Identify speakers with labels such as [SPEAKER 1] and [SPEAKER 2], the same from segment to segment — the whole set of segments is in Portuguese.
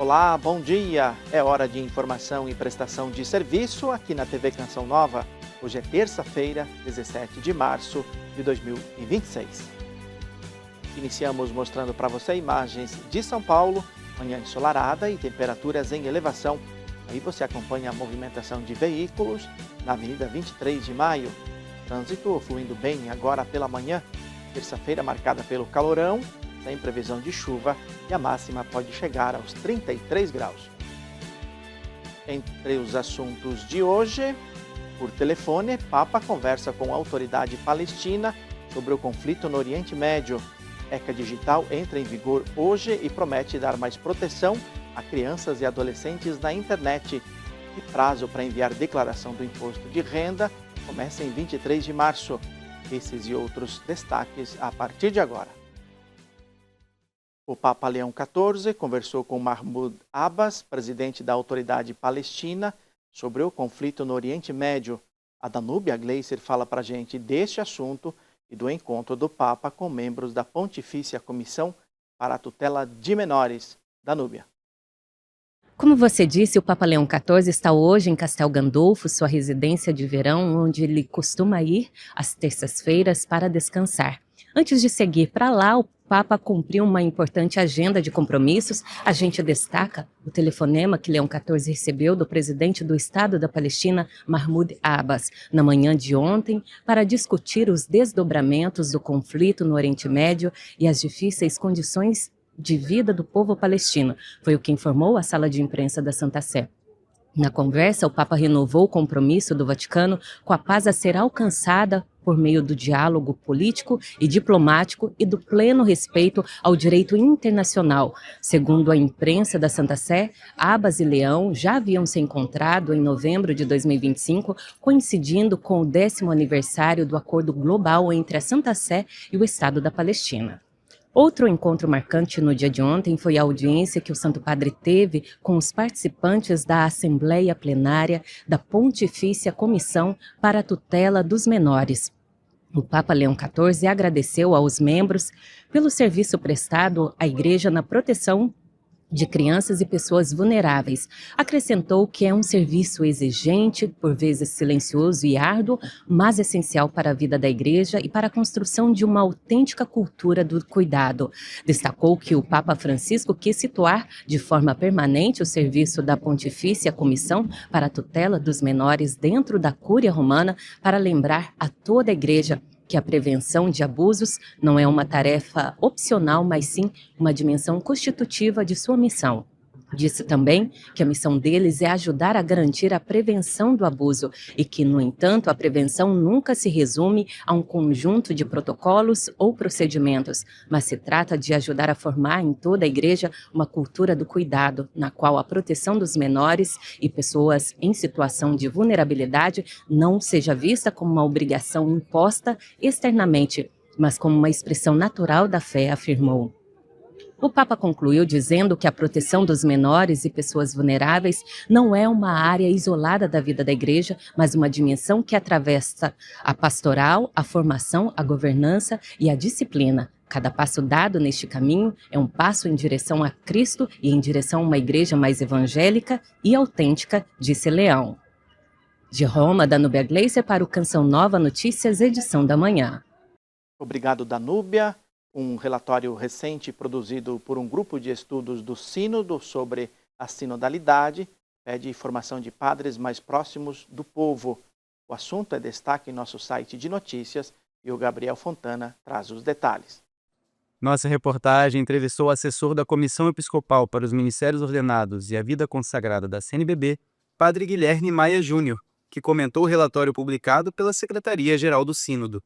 [SPEAKER 1] Olá, bom dia! É hora de informação e prestação de serviço aqui na TV Canção Nova. Hoje é terça-feira, 17 de março de 2026. Iniciamos mostrando para você imagens de São Paulo, manhã ensolarada e temperaturas em elevação. Aí você acompanha a movimentação de veículos na Avenida 23 de Maio. Trânsito fluindo bem agora pela manhã, terça-feira marcada pelo calorão, sem previsão de chuva, e a máxima pode chegar aos 33 graus. Entre os assuntos de hoje, por telefone, Papa conversa com a autoridade palestina sobre o conflito no Oriente Médio. ECA Digital entra em vigor hoje e promete dar mais proteção a crianças e adolescentes na internet. E prazo para enviar declaração do imposto de renda começa em 23 de março. Esses e outros destaques a partir de agora. O Papa Leão XIV conversou com Mahmoud Abbas, presidente da Autoridade Palestina, sobre o conflito no Oriente Médio. A Danúbia Gleiser fala para a gente deste assunto e do encontro do Papa com membros da Pontifícia Comissão para a Tutela de Menores. Danúbia.
[SPEAKER 2] Como você disse, o Papa Leão XIV está hoje em Castel Gandolfo, sua residência de verão, onde ele costuma ir às terças-feiras para descansar. Antes de seguir para lá, o Papa cumpriu uma importante agenda de compromissos. A gente destaca o telefonema que Leão XIV recebeu do presidente do Estado da Palestina, Mahmoud Abbas, na manhã de ontem, para discutir os desdobramentos do conflito no Oriente Médio e as difíceis condições de vida do povo palestino. Foi o que informou a sala de imprensa da Santa Sé. Na conversa, o Papa renovou o compromisso do Vaticano com a paz a ser alcançada por meio do diálogo político e diplomático e do pleno respeito ao direito internacional. Segundo a imprensa da Santa Sé, Abbas e Leão já haviam se encontrado em novembro de 2025, coincidindo com o 10º aniversário do Acordo Global entre a Santa Sé e o Estado da Palestina. Outro encontro marcante no dia de ontem foi a audiência que o Santo Padre teve com os participantes da Assembleia Plenária da Pontifícia Comissão para a Tutela dos Menores. O Papa Leão XIV agradeceu aos membros pelo serviço prestado à Igreja na proteção de crianças e pessoas vulneráveis. Acrescentou que é um serviço exigente, por vezes silencioso e árduo, mas essencial para a vida da Igreja e para a construção de uma autêntica cultura do cuidado. Destacou que o Papa Francisco quis situar de forma permanente o serviço da Pontifícia Comissão para a Tutela dos Menores dentro da Cúria Romana, para lembrar a toda a Igreja que a prevenção de abusos não é uma tarefa opcional, mas sim uma dimensão constitutiva de sua missão. Disse também que a missão deles é ajudar a garantir a prevenção do abuso e que, no entanto, a prevenção nunca se resume a um conjunto de protocolos ou procedimentos, mas se trata de ajudar a formar em toda a Igreja uma cultura do cuidado, na qual a proteção dos menores e pessoas em situação de vulnerabilidade não seja vista como uma obrigação imposta externamente, mas como uma expressão natural da fé, afirmou. O Papa concluiu dizendo que a proteção dos menores e pessoas vulneráveis não é uma área isolada da vida da Igreja, mas uma dimensão que atravessa a pastoral, a formação, a governança e a disciplina. Cada passo dado neste caminho é um passo em direção a Cristo e em direção a uma Igreja mais evangélica e autêntica, disse Leão. De Roma, Danúbia Gleiser para o Canção Nova Notícias, edição da manhã.
[SPEAKER 1] Obrigado, Danúbia. Um relatório recente produzido por um grupo de estudos do Sínodo sobre a sinodalidade pede formação de padres mais próximos do povo. O assunto é destaque em nosso site de notícias e o Gabriel Fontana traz os detalhes.
[SPEAKER 3] Nossa reportagem entrevistou o assessor da Comissão Episcopal para os Ministérios Ordenados e a Vida Consagrada da CNBB, Padre Guilherme Maia Júnior, que comentou o relatório publicado pela Secretaria-Geral do Sínodo.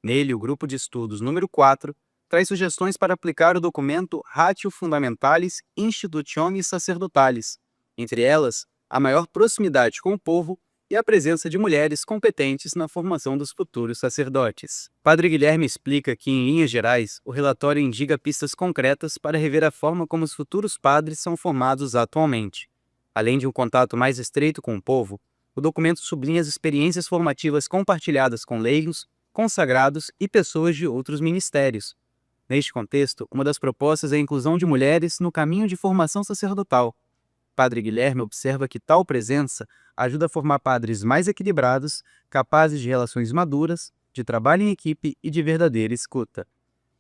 [SPEAKER 3] Nele, o grupo de estudos número 4 traz sugestões para aplicar o documento Ratio Fundamentalis Institutionis Sacerdotalis, entre elas, a maior proximidade com o povo e a presença de mulheres competentes na formação dos futuros sacerdotes. Padre Guilherme explica que, em linhas gerais, o relatório indica pistas concretas para rever a forma como os futuros padres são formados atualmente. Além de um contato mais estreito com o povo, o documento sublinha as experiências formativas compartilhadas com leigos, consagrados e pessoas de outros ministérios. Neste contexto, uma das propostas é a inclusão de mulheres no caminho de formação sacerdotal. Padre Guilherme observa que tal presença ajuda a formar padres mais equilibrados, capazes de relações maduras, de trabalho em equipe e de verdadeira escuta.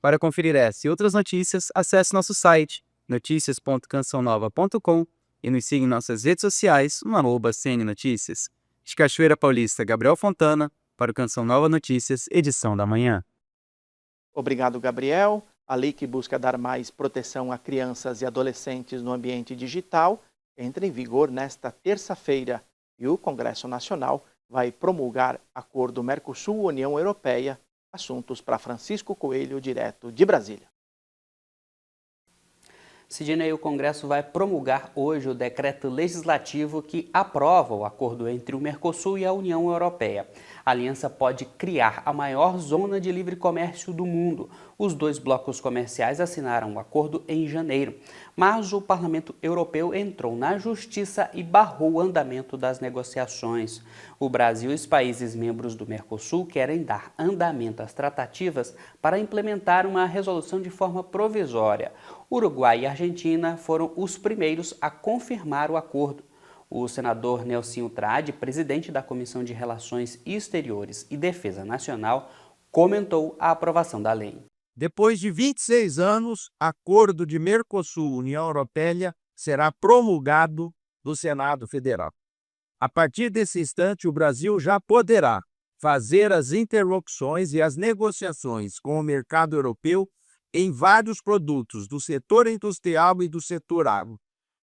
[SPEAKER 3] Para conferir essa e outras notícias, acesse nosso site noticias.cançãonova.com e nos siga em nossas redes sociais no @CNNoticias. De Cachoeira Paulista, Gabriel Fontana, para o Canção Nova Notícias, edição da manhã.
[SPEAKER 1] Obrigado, Gabriel. A lei que busca dar mais proteção a crianças e adolescentes no ambiente digital entra em vigor nesta terça-feira e o Congresso Nacional vai promulgar Acordo Mercosul-União Europeia, assuntos para Francisco Coelho, direto de Brasília.
[SPEAKER 4] Sidney, o Congresso vai promulgar hoje o decreto legislativo que aprova o acordo entre o Mercosul e a União Europeia. A aliança pode criar a maior zona de livre comércio do mundo. Os dois blocos comerciais assinaram o acordo em janeiro, mas o Parlamento Europeu entrou na Justiça e barrou o andamento das negociações. O Brasil e os países membros do Mercosul querem dar andamento às tratativas para implementar uma resolução de forma provisória. Uruguai e Argentina foram os primeiros a confirmar o acordo. O senador Nelsinho Trade, presidente da Comissão de Relações Exteriores e Defesa Nacional, comentou a aprovação da lei.
[SPEAKER 5] Depois de 26 anos, acordo de Mercosul-União Europeia será promulgado no Senado Federal. A partir desse instante, o Brasil já poderá fazer as interlocuções e as negociações com o mercado europeu em vários produtos do setor industrial e do setor agro,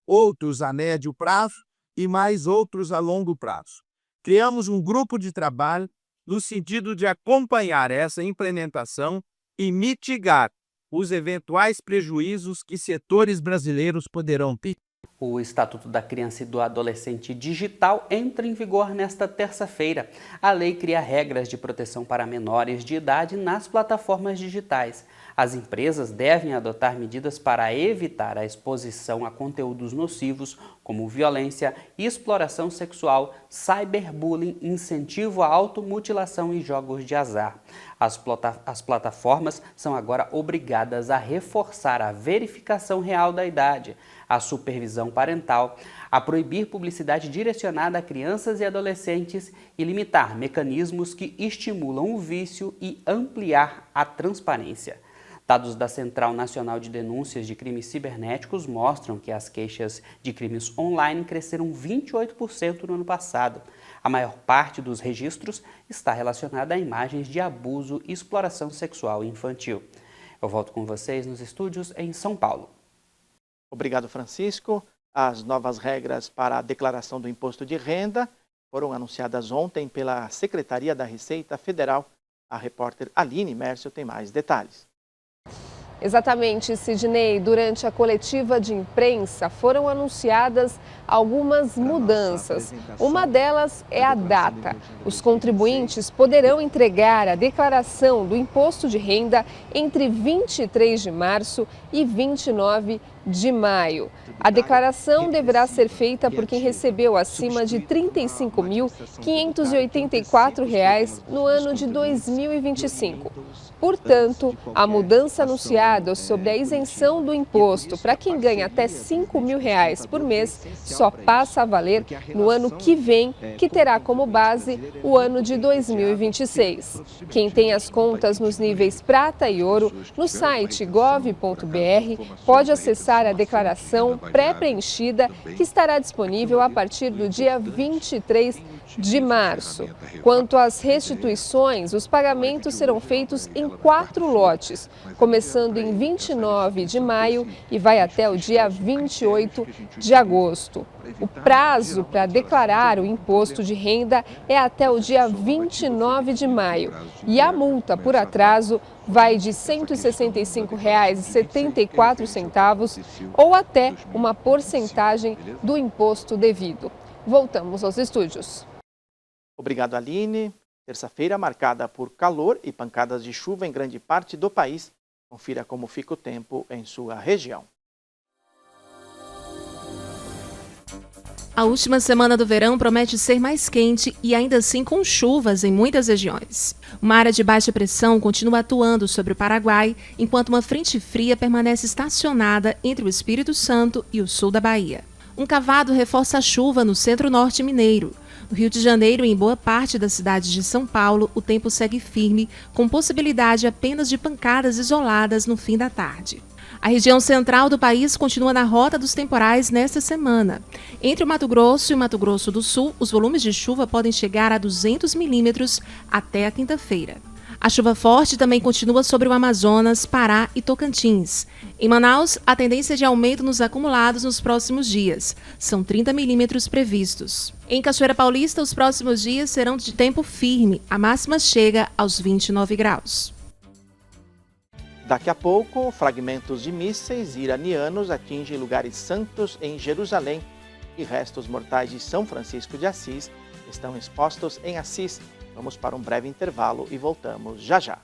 [SPEAKER 5] outros a médio prazo e mais outros a longo prazo. Criamos um grupo de trabalho no sentido de acompanhar essa implementação e mitigar os eventuais prejuízos que setores brasileiros poderão ter.
[SPEAKER 4] O Estatuto da Criança e do Adolescente Digital entra em vigor nesta terça-feira. A lei cria regras de proteção para menores de idade nas plataformas digitais. As empresas devem adotar medidas para evitar a exposição a conteúdos nocivos, como violência, exploração sexual, cyberbullying, incentivo à automutilação e jogos de azar. As plataformas são agora obrigadas a reforçar a verificação real da idade, a supervisão parental, a proibir publicidade direcionada a crianças e adolescentes e limitar mecanismos que estimulam o vício e ampliar a transparência. Dados da Central Nacional de Denúncias de Crimes Cibernéticos mostram que as queixas de crimes online cresceram 28% no ano passado. A maior parte dos registros está relacionada a imagens de abuso e exploração sexual infantil. Eu volto com vocês nos estúdios em São Paulo.
[SPEAKER 1] Obrigado, Francisco. As novas regras para a declaração do imposto de renda foram anunciadas ontem pela Secretaria da Receita Federal. A repórter Aline Mércio tem mais detalhes.
[SPEAKER 6] Exatamente, Sidney. Durante a coletiva de imprensa foram anunciadas algumas mudanças. Uma delas é a data. Os contribuintes poderão entregar a declaração do imposto de renda entre 23 de março e 29 de maio. A declaração deverá ser feita por quem recebeu acima de R$ 35.584 no ano de 2025. Portanto, a mudança anunciada sobre a isenção do imposto para quem ganha até R$ 5.000 por mês só passa a valer no ano que vem, que terá como base o ano de 2026. Quem tem as contas nos níveis prata e ouro, no site gov.br, pode acessar a declaração pré-preenchida que estará disponível a partir do dia 23 de março. Quanto às restituições, os pagamentos serão feitos em 4 lotes, começando em 29 de maio e vai até o dia 28 de agosto. O prazo para declarar o imposto de renda é até o dia 29 de maio e a multa por atraso vai de R$ 165,74 ou até uma porcentagem do imposto devido. Voltamos aos estúdios.
[SPEAKER 1] Obrigado, Aline. Terça-feira marcada por calor e pancadas de chuva em grande parte do país. Confira como fica o tempo em sua região.
[SPEAKER 7] A última semana do verão promete ser mais quente e ainda assim com chuvas em muitas regiões. Uma área de baixa pressão continua atuando sobre o Paraguai, enquanto uma frente fria permanece estacionada entre o Espírito Santo e o sul da Bahia. Um cavado reforça a chuva no centro-norte mineiro. No Rio de Janeiro e em boa parte da cidade de São Paulo, o tempo segue firme, com possibilidade apenas de pancadas isoladas no fim da tarde. A região central do país continua na rota dos temporais nesta semana. Entre o Mato Grosso e o Mato Grosso do Sul, os volumes de chuva podem chegar a 200 milímetros até a quinta-feira. A chuva forte também continua sobre o Amazonas, Pará e Tocantins. Em Manaus, a tendência é de aumento nos acumulados nos próximos dias. São 30 milímetros previstos. Em Cachoeira Paulista, os próximos dias serão de tempo firme. A máxima chega aos 29 graus.
[SPEAKER 1] Daqui a pouco, fragmentos de mísseis iranianos atingem lugares santos em Jerusalém e restos mortais de São Francisco de Assis estão expostos em Assis. Vamos para um breve intervalo e voltamos já já.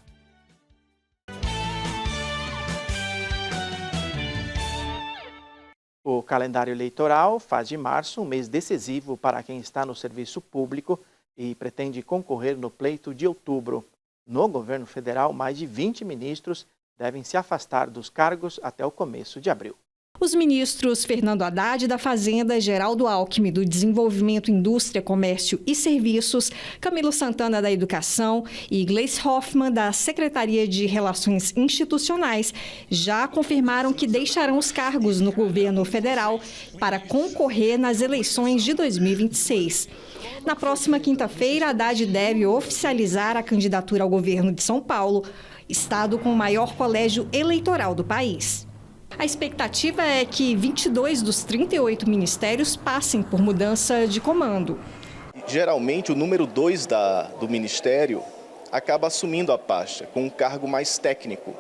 [SPEAKER 1] O calendário eleitoral faz de março um mês decisivo para quem está no serviço público e pretende concorrer no pleito de outubro. No governo federal, mais de 20 ministros devem se afastar dos cargos até o começo de abril.
[SPEAKER 8] Os ministros Fernando Haddad da Fazenda, Geraldo Alckmin do Desenvolvimento, Indústria, Comércio e Serviços, Camilo Santana da Educação e Gleice Hoffmann da Secretaria de Relações Institucionais já confirmaram que deixarão os cargos no governo federal para concorrer nas eleições de 2026. Na próxima quinta-feira, Haddad deve oficializar a candidatura ao governo de São Paulo, estado com o maior colégio eleitoral do país. A expectativa é que 22 dos 38 ministérios passem por mudança de comando.
[SPEAKER 9] Geralmente, o número 2 do ministério acaba assumindo a pasta, com um cargo mais técnico,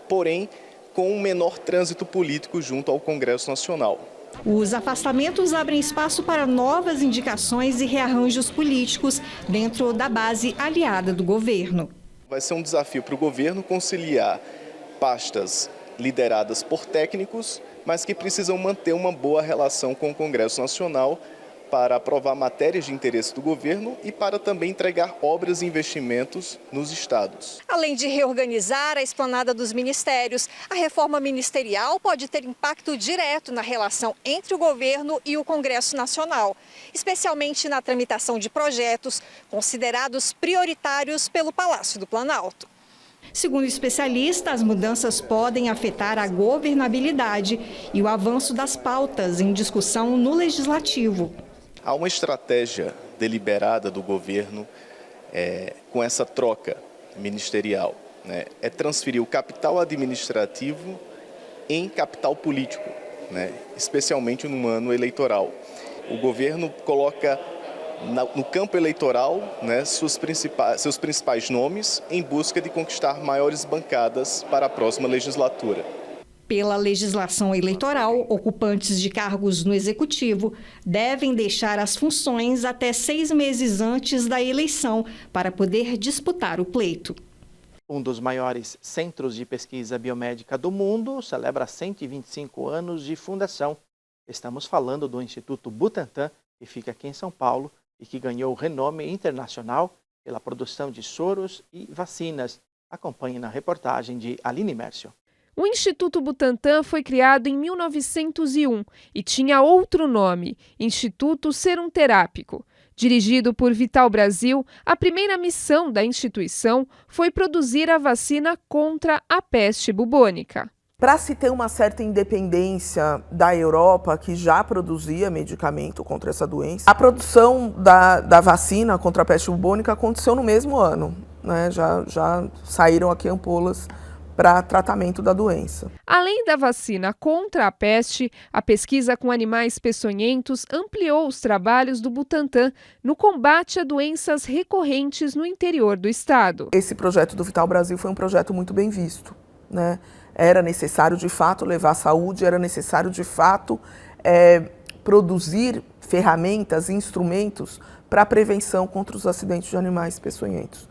[SPEAKER 9] porém com um menor trânsito político junto ao Congresso Nacional.
[SPEAKER 8] Os afastamentos abrem espaço para novas indicações e rearranjos políticos dentro da base aliada do governo.
[SPEAKER 9] Vai ser um desafio para o governo conciliar pastas lideradas por técnicos, mas que precisam manter uma boa relação com o Congresso Nacional para aprovar matérias de interesse do governo e para também entregar obras e investimentos nos estados.
[SPEAKER 8] Além de reorganizar a esplanada dos ministérios, a reforma ministerial pode ter impacto direto na relação entre o governo e o Congresso Nacional, especialmente na tramitação de projetos considerados prioritários pelo Palácio do Planalto. Segundo especialistas, as mudanças podem afetar a governabilidade e o avanço das pautas em discussão no Legislativo.
[SPEAKER 9] Há uma estratégia deliberada do governo com essa troca ministerial, é transferir o capital administrativo em capital político, especialmente no ano eleitoral. O governo coloca no campo eleitoral seus principais nomes em busca de conquistar maiores bancadas para a próxima legislatura.
[SPEAKER 8] Pela legislação eleitoral, ocupantes de cargos no Executivo devem deixar as funções até 6 meses antes da eleição para poder disputar o pleito.
[SPEAKER 1] Um dos maiores centros de pesquisa biomédica do mundo celebra 125 anos de fundação. Estamos falando do Instituto Butantan, que fica aqui em São Paulo e que ganhou renome internacional pela produção de soros e vacinas. Acompanhe na reportagem de Aline Mércio.
[SPEAKER 10] O Instituto Butantan foi criado em 1901 e tinha outro nome, Instituto Serum Terápico. Dirigido por Vital Brasil, a primeira missão da instituição foi produzir a vacina contra a peste bubônica.
[SPEAKER 11] Para se ter uma certa independência da Europa, que já produzia medicamento contra essa doença, a produção da vacina contra a peste bubônica aconteceu no mesmo ano. Já saíram aqui ampolas para tratamento da doença.
[SPEAKER 10] Além da vacina contra a peste, a pesquisa com animais peçonhentos ampliou os trabalhos do Butantan no combate a doenças recorrentes no interior do estado.
[SPEAKER 11] Esse projeto do Vital Brasil foi um projeto muito bem visto, Era necessário, de fato, levar saúde, era necessário, de fato, produzir ferramentas e instrumentos para a prevenção contra os acidentes de animais peçonhentos.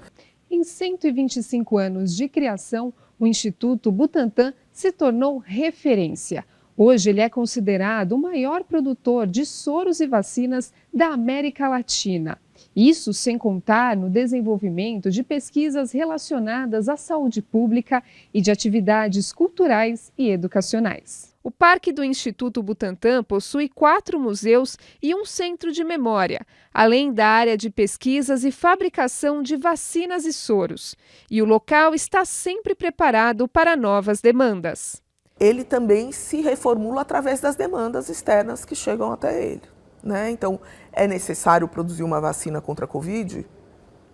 [SPEAKER 10] Em 125 anos de criação, o Instituto Butantan se tornou referência. Hoje ele é considerado o maior produtor de soros e vacinas da América Latina. Isso sem contar no desenvolvimento de pesquisas relacionadas à saúde pública e de atividades culturais e educacionais. O Parque do Instituto Butantan possui 4 museus e um centro de memória, além da área de pesquisas e fabricação de vacinas e soros. E o local está sempre preparado para novas demandas.
[SPEAKER 11] Ele também se reformula através das demandas externas que chegam até ele, né? Então, é necessário produzir uma vacina contra a Covid?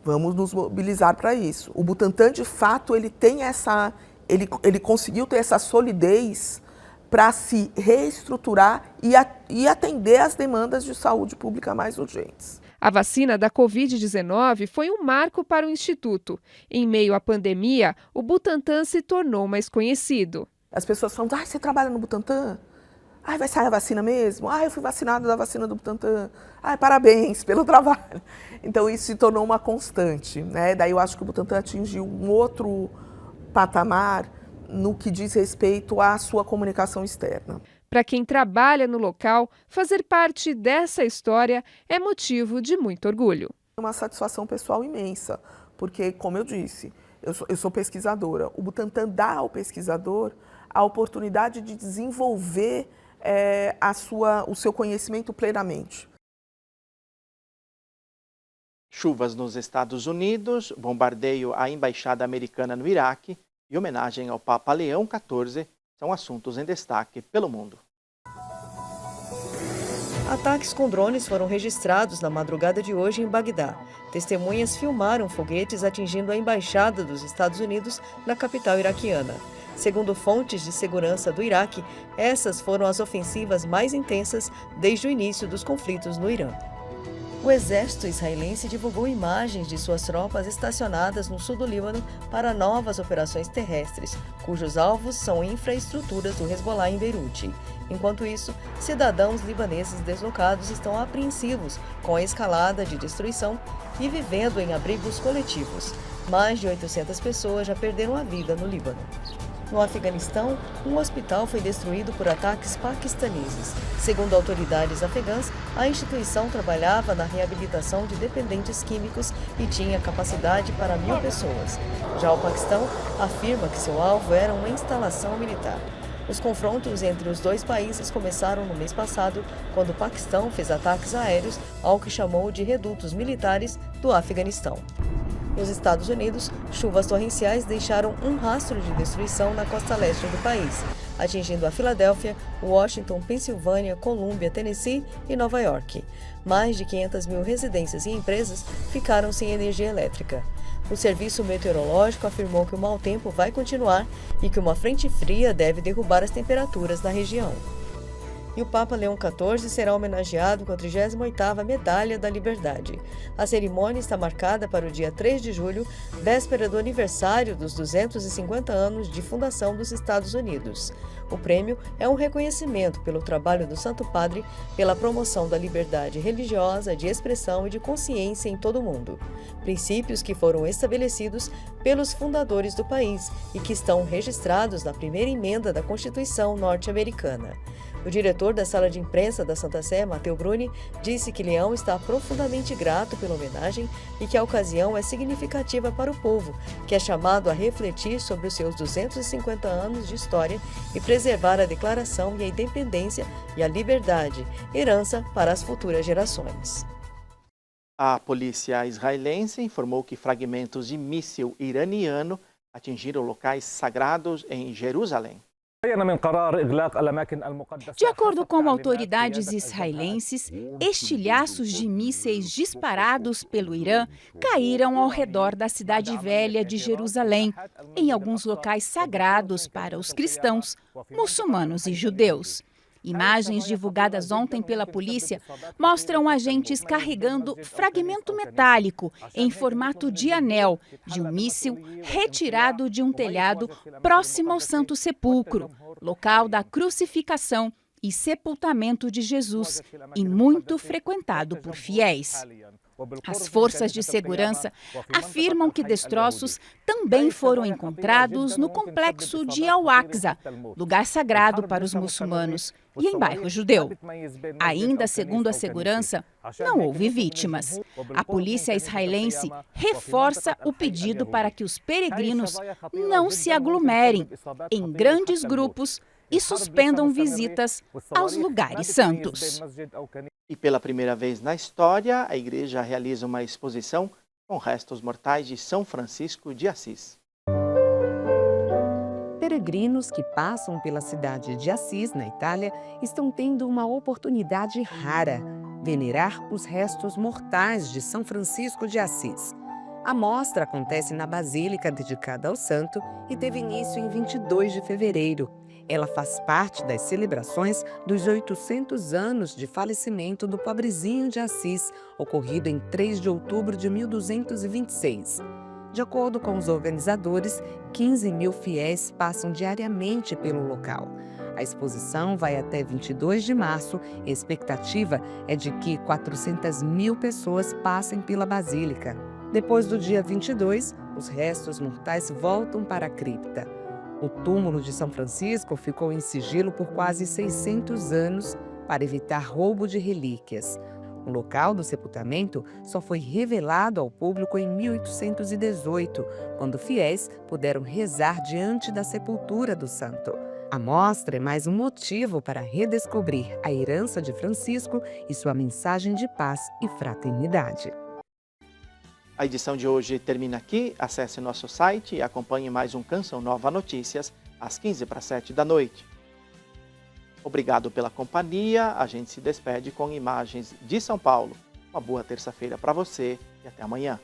[SPEAKER 11] Vamos nos mobilizar para isso. O Butantan, de fato, ele conseguiu ter essa solidez para se reestruturar e atender às demandas de saúde pública mais urgentes.
[SPEAKER 10] A vacina da Covid-19 foi um marco para o Instituto. Em meio à pandemia, o Butantan se tornou mais conhecido.
[SPEAKER 11] As pessoas falam, você trabalha no Butantan? Vai sair a vacina mesmo? Eu fui vacinada da vacina do Butantan. Parabéns pelo trabalho. Então, isso se tornou uma constante, né? Daí eu acho que o Butantan atingiu um outro patamar no que diz respeito à sua comunicação externa.
[SPEAKER 10] Para quem trabalha no local, fazer parte dessa história é motivo de muito orgulho.
[SPEAKER 11] É uma satisfação pessoal imensa, porque, como eu disse, eu sou pesquisadora. O Butantan dá ao pesquisador a oportunidade de desenvolver o seu conhecimento plenamente.
[SPEAKER 1] Chuvas nos Estados Unidos, bombardeio à embaixada americana no Iraque e homenagem ao Papa Leão XIV são assuntos em destaque pelo mundo.
[SPEAKER 12] Ataques com drones foram registrados na madrugada de hoje em Bagdá. Testemunhas filmaram foguetes atingindo a embaixada dos Estados Unidos na capital iraquiana. Segundo fontes de segurança do Iraque, essas foram as ofensivas mais intensas desde o início dos conflitos no Irã. O exército israelense divulgou imagens de suas tropas estacionadas no sul do Líbano para novas operações terrestres, cujos alvos são infraestruturas do Hezbollah em Beirute. Enquanto isso, cidadãos libaneses deslocados estão apreensivos com a escalada de destruição e vivendo em abrigos coletivos. Mais de 800 pessoas já perderam a vida no Líbano. No Afeganistão, um hospital foi destruído por ataques paquistaneses. Segundo autoridades afegãs, a instituição trabalhava na reabilitação de dependentes químicos e tinha capacidade para 1.000 pessoas. Já o Paquistão afirma que seu alvo era uma instalação militar. Os confrontos entre os dois países começaram no mês passado, quando o Paquistão fez ataques aéreos ao que chamou de redutos militares do Afeganistão. Nos Estados Unidos, chuvas torrenciais deixaram um rastro de destruição na costa leste do país, atingindo a Filadélfia, Washington, Pensilvânia, Colômbia, Tennessee e Nova York. Mais de 500 mil residências e empresas ficaram sem energia elétrica. O serviço meteorológico afirmou que o mau tempo vai continuar e que uma frente fria deve derrubar as temperaturas na região. E o Papa Leão XIV será homenageado com a 38ª Medalha da Liberdade. A cerimônia está marcada para o dia 3 de julho, véspera do aniversário dos 250 anos de fundação dos Estados Unidos. O prêmio é um reconhecimento pelo trabalho do Santo Padre pela promoção da liberdade religiosa, de expressão e de consciência em todo o mundo. Princípios que foram estabelecidos pelos fundadores do país e que estão registrados na primeira emenda da Constituição norte-americana. O diretor da sala de imprensa da Santa Sé, Matteo Bruni, disse que Leão está profundamente grato pela homenagem e que a ocasião é significativa para o povo, que é chamado a refletir sobre os seus 250 anos de história e preservar a declaração e a independência e a liberdade, herança para as futuras gerações.
[SPEAKER 1] A polícia israelense informou que fragmentos de míssil iraniano atingiram locais sagrados em Jerusalém.
[SPEAKER 13] De acordo com autoridades israelenses, estilhaços de mísseis disparados pelo Irã caíram ao redor da cidade velha de Jerusalém, em alguns locais sagrados para os cristãos, muçulmanos e judeus. Imagens divulgadas ontem pela polícia mostram agentes carregando fragmento metálico em formato de anel de um míssil retirado de um telhado próximo ao Santo Sepulcro, local da crucificação e sepultamento de Jesus e muito frequentado por fiéis. As forças de segurança afirmam que destroços também foram encontrados no complexo de Al-Aqsa, lugar sagrado para os muçulmanos, e em bairro judeu. Ainda segundo a segurança, não houve vítimas. A polícia israelense reforça o pedido para que os peregrinos não se aglomerem em grandes grupos e suspendam visitas aos lugares santos.
[SPEAKER 1] E pela primeira vez na história, a igreja realiza uma exposição com restos mortais de São Francisco de Assis.
[SPEAKER 14] Peregrinos que passam pela cidade de Assis, na Itália, estão tendo uma oportunidade rara: venerar os restos mortais de São Francisco de Assis. A mostra acontece na basílica dedicada ao santo e teve início em 22 de fevereiro. Ela faz parte das celebrações dos 800 anos de falecimento do pobrezinho de Assis, ocorrido em 3 de outubro de 1226. De acordo com os organizadores, 15 mil fiéis passam diariamente pelo local. A exposição vai até 22 de março e a expectativa é de que 400 mil pessoas passem pela basílica. Depois do dia 22, os restos mortais voltam para a cripta. O túmulo de São Francisco ficou em sigilo por quase 600 anos para evitar roubo de relíquias. O local do sepultamento só foi revelado ao público em 1818, quando fiéis puderam rezar diante da sepultura do santo. A mostra é mais um motivo para redescobrir a herança de Francisco e sua mensagem de paz e fraternidade.
[SPEAKER 1] A edição de hoje termina aqui. Acesse nosso site e acompanhe mais um Canção Nova Notícias às 6:45 da noite. Obrigado pela companhia. A gente se despede com imagens de São Paulo. Uma boa terça-feira para você e até amanhã.